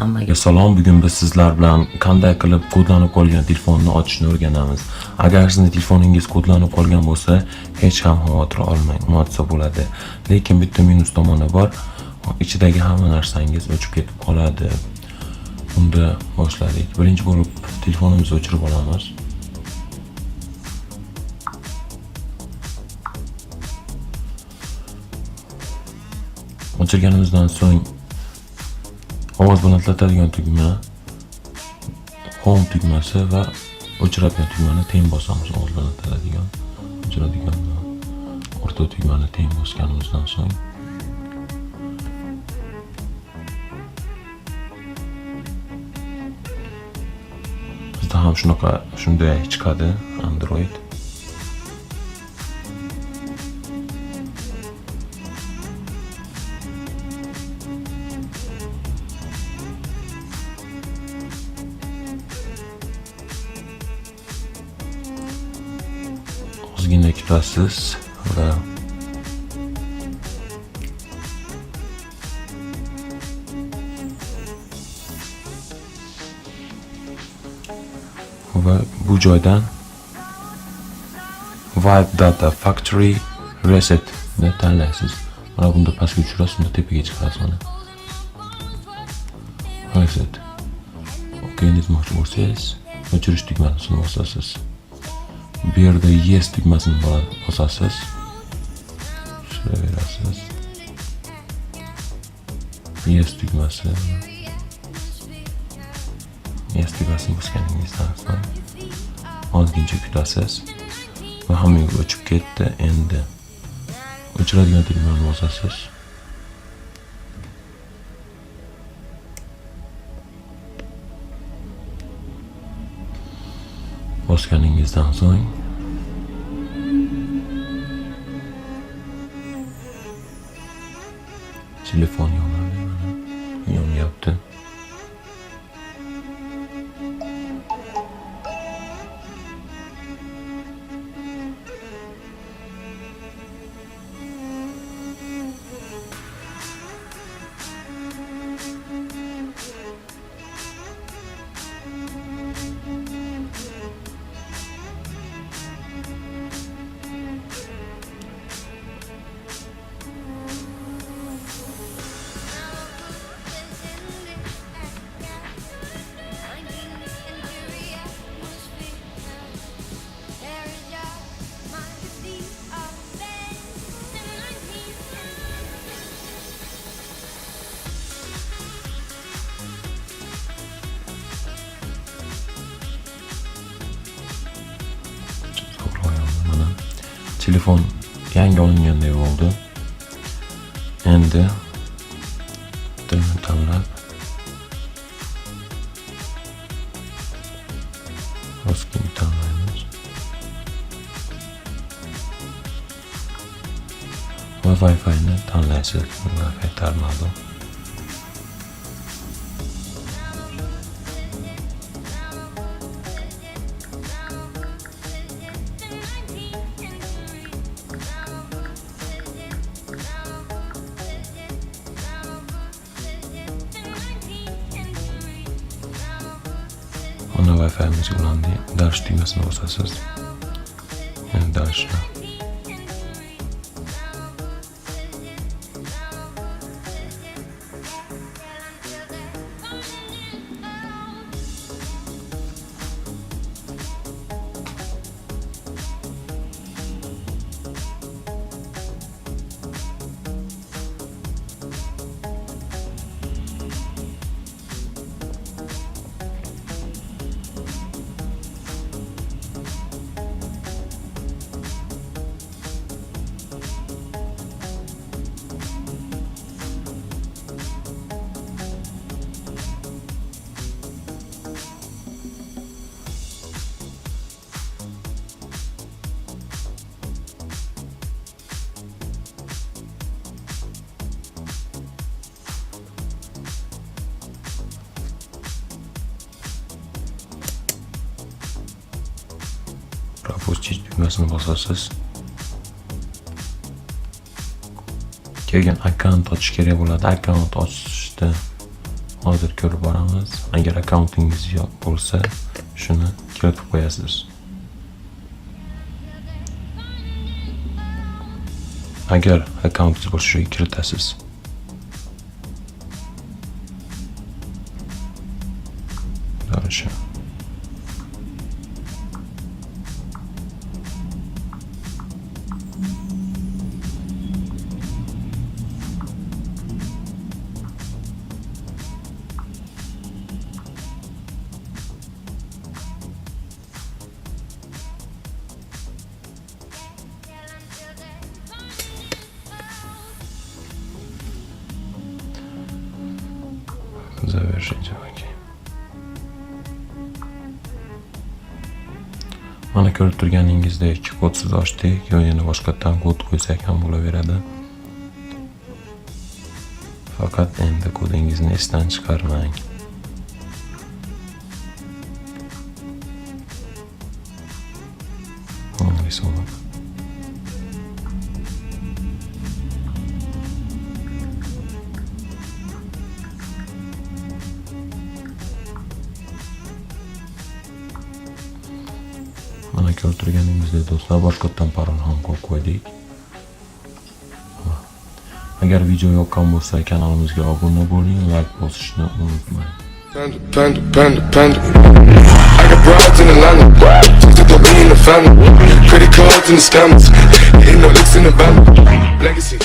hammaga Salom, bugun biz sizlar bilan qanday qilib kodlanib qolgan telefonni ochishni o'rganamiz. Agar sizning telefoningiz kodlanib qolgan bo'lsa, hech ham xavotir olmang, unutsa bo'ladi. Lekin bitta minus tomoni bor. Ichidagi hamma narsangiz o'chib ketib qoladi. Unda boshladik. Birinchi bo'lib telefonimizni o'chirib olamiz. O'chirganimizdan so'ng ovoz balandlatadigan tugma, home tugmasi va o'chiradigan tugmani teng bosamiz. Ovoz balandlatadigan, o'chiradigan va o'rta tugmani teng bosganimizdan so'ng bizda ham shunday chiqadi Android. Ozgina kutasiz va bu joydan Wipe Data Factory Reset ni tanlaysiz. Mana bunda pastga tushirasiz, unda tepaga chiqasiz. Mana Reset. Okay, dezmoqchi bo'lsangiz, o'chirish tugmasini bosasiz. Bu yerda Yes tugmasini bosasiz. Tushiraverasiz. Yes tugmasi. Yes tugmasini bosganingizdan so'ng ozgincha kutasiz va hammaga o'chib ketdi. Endi o'chiradigan tugmani bosasiz. Bosganingizdan so'ng telefon yonyapti. Telefon yangi olinganday bo'ldi. Endi tilni tanlab Roskini tanlaymiz. Va Wi-Fi ni tanlaysiz. Wi-Fi tarmog'i. Ona Wi-Fi'miz ulandi. Dars tugmasini bosasiz. Endi darsni Пропустить tugmasini bosasiz. Keyin akkaunt ochish kerak bo'ladi. Akkaunt ochishda hozir ko'rib boramiz. Agar akkauntingiz yo'q bo'lsa, shuni kiritib qo'yasiz. Agar akkauntingiz bo'lsa, shuni kiritasiz. Daraşa. Завершить okey. Mana ko'rib turganingizdek kodsiz ochdik, yana boshqatdan kod qo'ysak ham bo'laveradi. Faqat endi kodingizni esdan chiqarmang. Mana ko'rib turganingizdek do'stlar, boshqatdan parol ham qo'ydik. Agar video yoqqan bo'lsa, kanalimizga obuna bo'ling, like bosishni unutmang. Panda. I got broads in Atlanta, took the lean in the family, credit cards and the scammers, hitting no licks in the van, legacy.